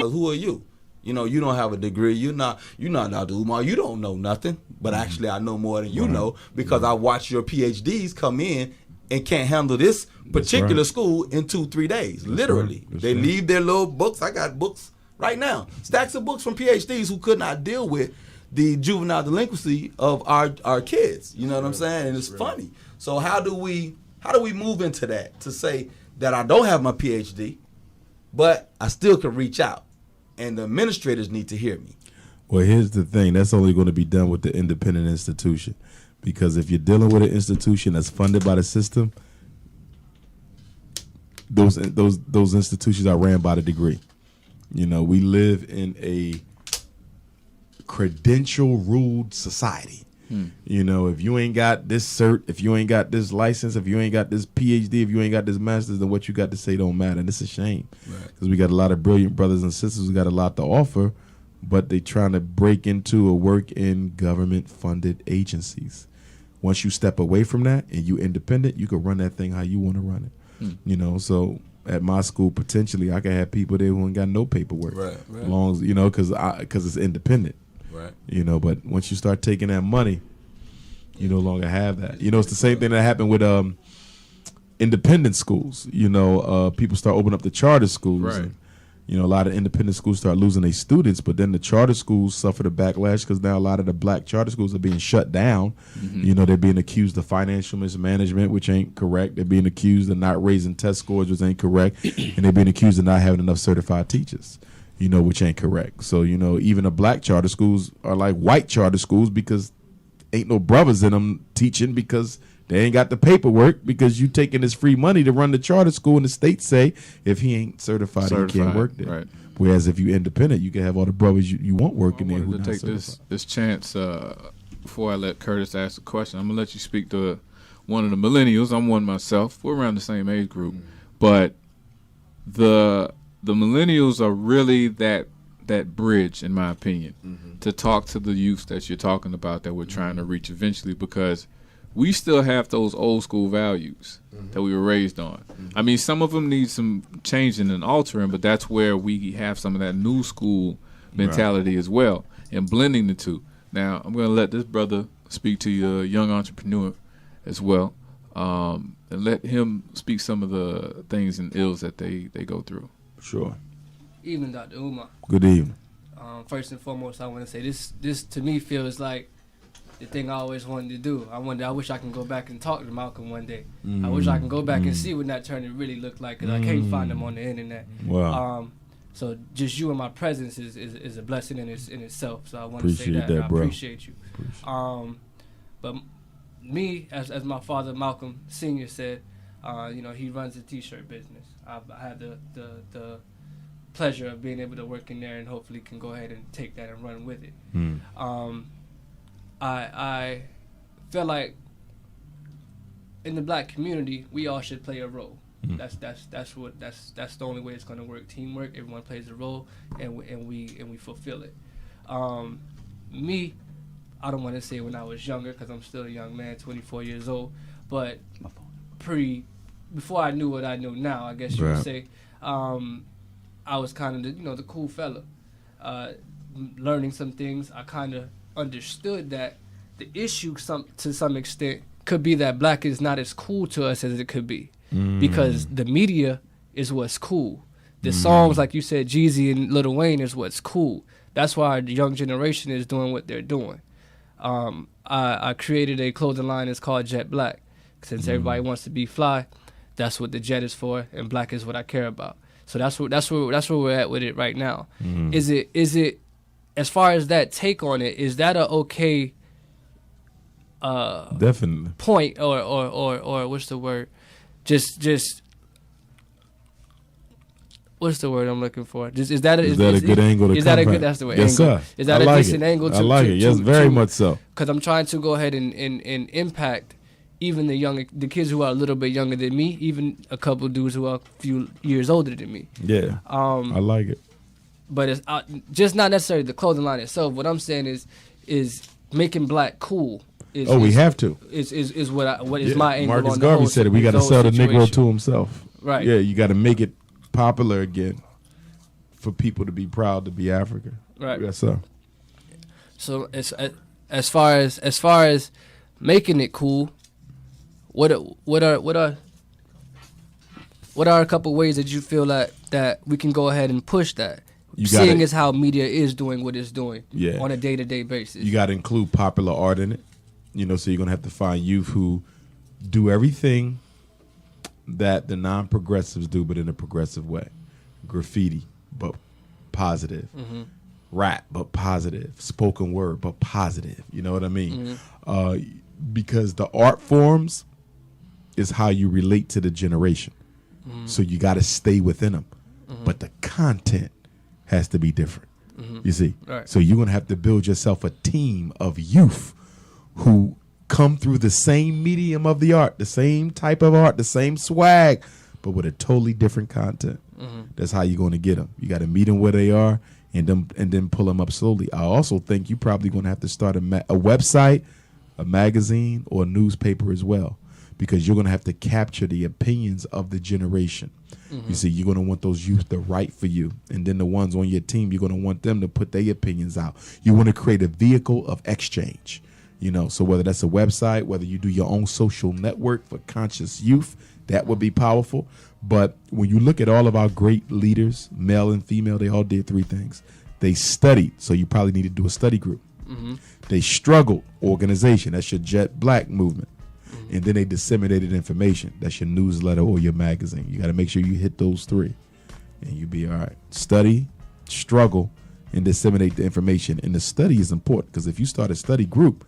who are you? You don't have a degree. You're not Dr. Umar. You don't know nothing. But actually, I know more than you know because I watched your PhDs come in and can't handle this particular school in 2-3 days. Literally. They leave their little books. I got books right now. Stacks of books from PhDs who could not deal with the juvenile delinquency of our kids. You know what I'm saying? And it's funny. So how do we move into that to say that I don't have my PhD, but I still can reach out? And the administrators need to hear me. Well, here's the thing. That's only going to be done with the independent institution. Because if you're dealing with an institution that's funded by the system, those institutions are ran by the degree. We live in a credential-ruled society. If you ain't got this cert, if you ain't got this license, if you ain't got this PhD, if you ain't got this master's, then what you got to say don't matter. And it's a shame because we got a lot of brilliant brothers and sisters who got a lot to offer, but they trying to break into or work in government-funded agencies. Once you step away from that and you independent, you can run that thing how you want to run it. So at my school, potentially, I can have people there who ain't got no paperwork. Right. As long as, because it's independent. Right. But once you start taking that money, you no longer have that. It's the same thing that happened with independent schools. People start opening up the charter schools. Right. And, a lot of independent schools start losing their students, but then the charter schools suffer the backlash because now a lot of the black charter schools are being shut down. They're being accused of financial mismanagement, which ain't correct. They're being accused of not raising test scores, which ain't correct. And they're being accused of not having enough certified teachers. Which ain't correct. So, even the black charter schools are like white charter schools because ain't no brothers in them teaching because they ain't got the paperwork because you taking this free money to run the charter school and the state say if he ain't certified. He can't work there. Right. Whereas if you independent, you can have all the brothers you want working there who not take certified. this chance before I let Curtis ask the question. I'm going to let you speak to one of the millennials. I'm one myself. We're around the same age group. But the millennials are really that bridge, in my opinion, to talk to the youth that you're talking about that we're trying to reach eventually, because we still have those old school values that we were raised on. I mean, some of them need some changing and altering, but that's where we have some of that new school mentality as well, and blending the two. Now, I'm going to let this brother speak to your young entrepreneur as well, and let him speak some of the things and ills that they go through. Sure. Evening, Dr. Umar. Good evening. First and foremost, I want to say this to me feels like the thing I always wanted to do. I wish I can go back and talk to Malcolm one day. I wish I can go back and see what Nat Turner really looked like, because I can't find him on the internet. Wow. So just you and my presence is a blessing in itself. So I want to say that. I bro. appreciate you. But me, as my father Malcolm Sr. said, he runs a T-shirt business. I had the pleasure of being able to work in there and hopefully can go ahead and take that and run with it. I feel like in the black community we all should play a role. That's the only way it's going to work. Teamwork. Everyone plays a role, and we fulfill it. Me, I don't want to say when I was younger because I'm still a young man, 24 years old, but before I knew what I know now, I guess you would say, I was kind of the cool fella. Learning some things, I kind of understood that the issue to some extent could be that black is not as cool to us as it could be, because the media is what's cool. The songs, like you said, Jeezy and Lil Wayne is what's cool. That's why the young generation is doing what they're doing. I created a clothing line that's called Jet Black. Since everybody wants to be fly, that's what the jet is for, and black is what I care about. So that's where we're at with it right now. Is it as far as that take on it, is that a okay definitely point or what's the word? Just what's the word I'm looking for? Is that a good angle to is that a good? That's the way. Yes, angle. sir. Is that a decent angle? I like it. Yes, very much so. Because I'm trying to go ahead and impact even the kids who are a little bit younger than me, even a couple dudes who are a few years older than me. Yeah. I like it. But it's just not necessarily the clothing line itself. What I'm saying is making black cool. We have to. Is what is my angle. Marcus on Garvey the said it. We got to sell the Negro to himself. Right. Yeah, you got to make it popular again for people to be proud to be African. Right. Yes, sir. So as far as making it cool, what are a couple ways that you feel that we can go ahead and push that? Seeing as how media is doing what it's doing on a day-to-day basis. You got to include popular art in it. So you're going to have to find youth who do everything that the non-progressives do, but in a progressive way. Graffiti, but positive. Mm-hmm. Rap, but positive. Spoken word, but positive. You know what I mean? Mm-hmm. Because the art forms is how you relate to the generation. Mm-hmm. So you got to stay within them. Mm-hmm. But the content has to be different. Mm-hmm. You see? Right. So you're going to have to build yourself a team of youth who come through the same medium of the art, the same type of art, the same swag, but with a totally different content. Mm-hmm. That's how you're going to get them. You got to meet them where they are and then pull them up slowly. I also think you're probably going to have to start a website, a magazine, or a newspaper as well, because you're going to have to capture the opinions of the generation. Mm-hmm. You see, you're going to want those youth to write for you. And then the ones on your team, you're going to want them to put their opinions out. You want to create a vehicle of exchange. So whether that's a website, whether you do your own social network for conscious youth, that would be powerful. But when you look at all of our great leaders, male and female, they all did three things. They studied, so you probably need to do a study group. Mm-hmm. They struggled, organization, that's your Jet Black movement. Mm-hmm. And then they disseminated information, that's your newsletter or your magazine. You got to make sure you hit those three, and you'll be all right. Study, struggle, and disseminate the information. And the study is important, because if you start a study groups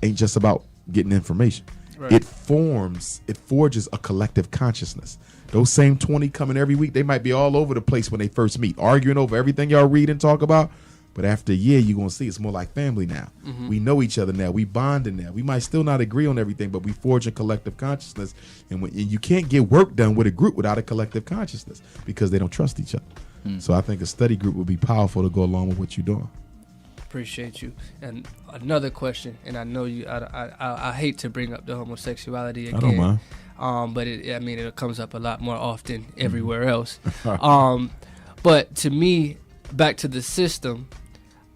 ain't just about getting information. Right. It forges a collective consciousness. Those same 20 coming every week, they might be all over the place when they first meet, arguing over everything y'all read and talk about. But after a year, you're going to see it's more like family now. Mm-hmm. We know each other now. We bonding now. We might still not agree on everything, but we forge a collective consciousness. And you can't get work done with a group without a collective consciousness, because they don't trust each other. Mm. So I think a study group would be powerful to go along with what you're doing. Appreciate you. And another question, and I know you. I hate to bring up the homosexuality again. I don't mind. But it comes up a lot more often everywhere else. But to me, back to the system,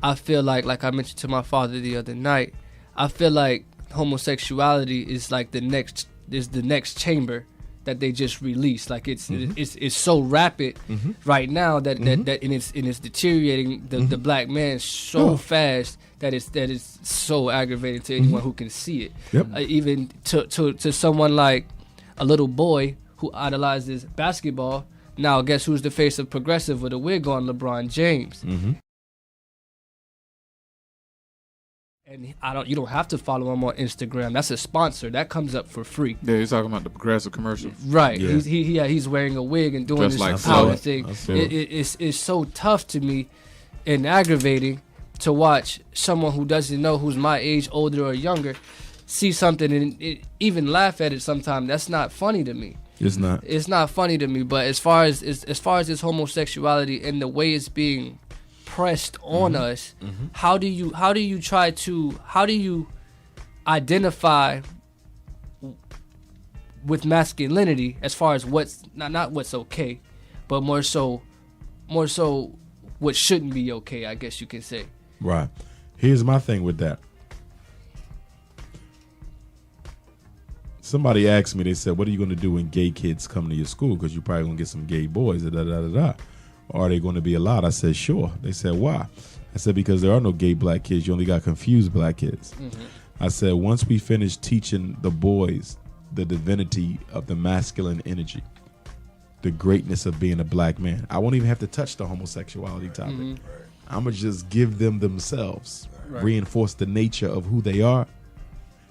I feel like I mentioned to my father the other night, I feel like homosexuality is like the next chamber that they just released. Like it's so rapid right now that it's deteriorating the black man so fast that it's so aggravating to anyone who can see it. Yep. Even to someone like a little boy who idolizes basketball. Now guess who's the face of progressive with a wig on? LeBron James. Mm-hmm. And you don't have to follow him on Instagram. That's a sponsor. That comes up for free. Yeah, you're talking about the progressive commercial. Right. Yeah. He's wearing a wig and doing just this like power thing. It's so tough to me and aggravating to watch someone who doesn't know, who's my age, older or younger, see something and even laugh at it sometimes. That's not funny to me. It's not. It's not funny to me. But as far as this homosexuality and the way it's being pressed on us, how do you identify with masculinity as far as what's not what's okay, but more so what shouldn't be okay, I guess you can say. Right. Here's my thing with that. Somebody asked me, they said, what are you going to do when gay kids come to your school? Because you're probably going to get some gay boys, Are they going to be allowed? I said, sure. They said, why? I said, because there are no gay black kids. You only got confused black kids. Mm-hmm. I said, once we finish teaching the boys the divinity of the masculine energy, the greatness of being a black man, I won't even have to touch the homosexuality topic. Mm-hmm. I'm going to just give them themselves, reinforce the nature of who they are.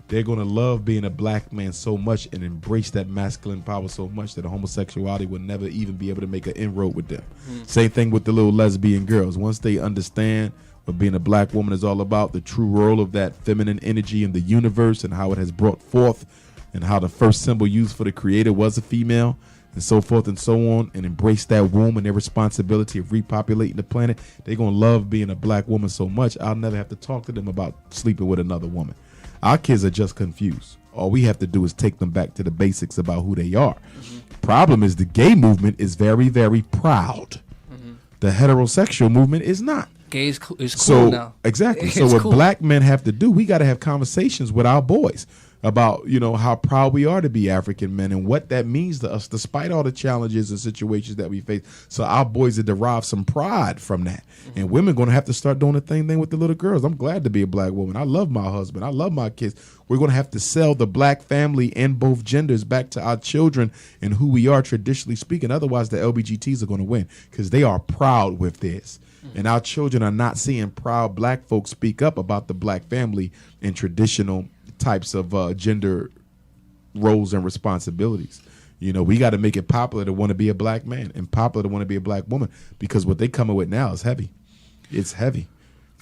They're going to love being a black man so much and embrace that masculine power so much that a homosexuality will never even be able to make an inroad with them. Same thing with the little lesbian girls. Once they understand what being a black woman is all about, the true role of that feminine energy in the universe and how it has brought forth, and how the first symbol used for the creator was a female, and so forth and so on, and embrace that womb and their responsibility of repopulating the planet, they're going to love being a black woman so much, I'll never have to talk to them about sleeping with another woman. Our kids are just confused. All we have to do is take them back to the basics about who they are. Problem is the gay movement is very, very proud The heterosexual movement is not. Gay is cool So now. exactly. So It's what cool. black men have to do, we got to have conversations with our boys about, you know, how proud we are to be African men and what that means to us, despite all the challenges and situations that we face. So our boys to derive some pride from that. And women going to have to start doing the same thing with the little girls. I'm glad to be a black woman. I love my husband. I love my kids. We're going to have to sell the black family and both genders back to our children and who we are traditionally speaking. Otherwise, the LBGTs are going to win because they are proud with this. And our children are not seeing proud black folks speak up about the black family and traditional types of gender roles and responsibilities. You know, we got to make it popular to want to be a black man and popular to want to be a black woman, because what they coming with now is heavy. It's heavy.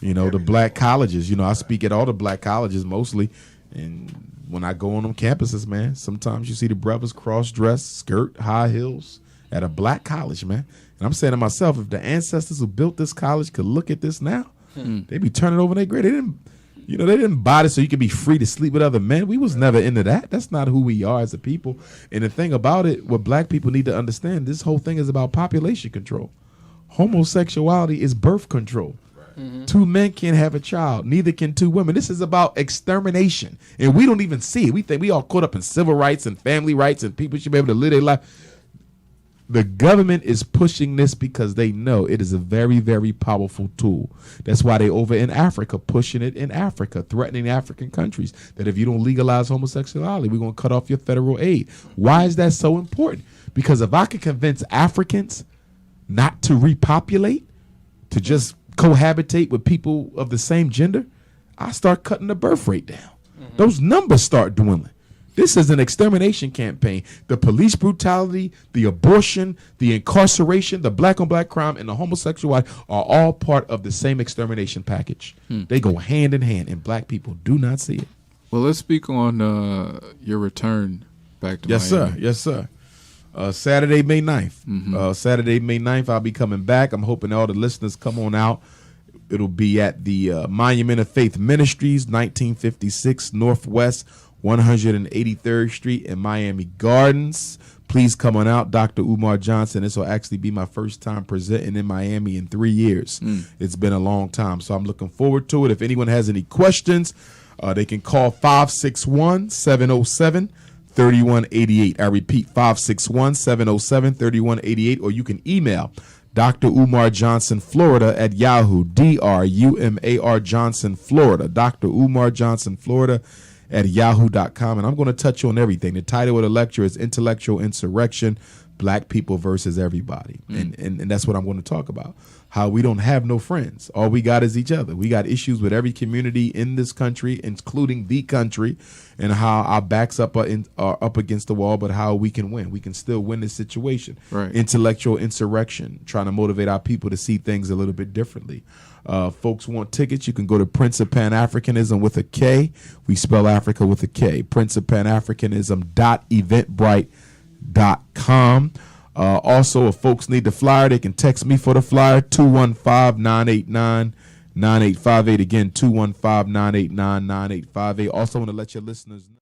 You know, the black colleges, you know, I speak at all the black colleges mostly. And when I go on them campuses, man, sometimes you see the brothers cross-dressed, skirt, high heels at a black college, man. And I'm saying to myself, if the ancestors who built this college could look at this now, they'd be turning over their grave. They didn't buy this so you could be free to sleep with other men. We was never into that. That's not who we are as a people. And the thing about it, what black people need to understand, this whole thing is about population control. Homosexuality is birth control. Two men can't have a child. Neither can two women. This is about extermination. And we don't even see it. We think we all caught up in civil rights and family rights and people should be able to live their life. The government is pushing this because they know it is a very, very powerful tool. That's why they over in Africa, pushing it in Africa, threatening African countries that if you don't legalize homosexuality, we're going to cut off your federal aid. Why is that so important? Because if I could convince Africans not to repopulate, to just cohabitate with people of the same gender, I start cutting the birth rate down. Those numbers start dwindling. This is an extermination campaign. The police brutality, the abortion, the incarceration, the black on black crime, and the homosexuality are all part of the same extermination package. They go hand in hand, and black people do not see it. Well, let's speak on your return back to Miami. Yes, sir. Saturday, May 9th. Saturday, May 9th, I'll be coming back. I'm hoping all the listeners come on out. It'll be at the Monument of Faith Ministries, 1956 Northwest 183rd Street in Miami Gardens. Please come on out. Dr. Umar Johnson. This will actually be my first time presenting in Miami in 3 years. It's been a long time, so I'm looking forward to it. If anyone has any questions, they can call 561-707-3188. I repeat, 561-707-3188, or you can email Dr. Umar Johnson, Florida at Yahoo, DRUMAR Johnson, Florida, Dr. Umar Johnson, Florida at yahoo.com. And I'm going to touch on everything. The title of the lecture is Intellectual Insurrection, Black People versus Everybody. And that's what I'm going to talk about. How we don't have no friends. All we got is each other. We got issues with every community in this country, including the country, and how our backs are up against the wall, but how we can win. We can still win this situation. Right. Intellectual insurrection, trying to motivate our people to see things a little bit differently. Folks want tickets, you can go to Prince of Pan-Africanism with a K. We spell Africa with a K. Prince of Pan-Africanism.eventbrite.com. Also, if folks need the flyer, they can text me for the flyer, 215-989-9858. Again, 215-989-9858. Also want to let your listeners know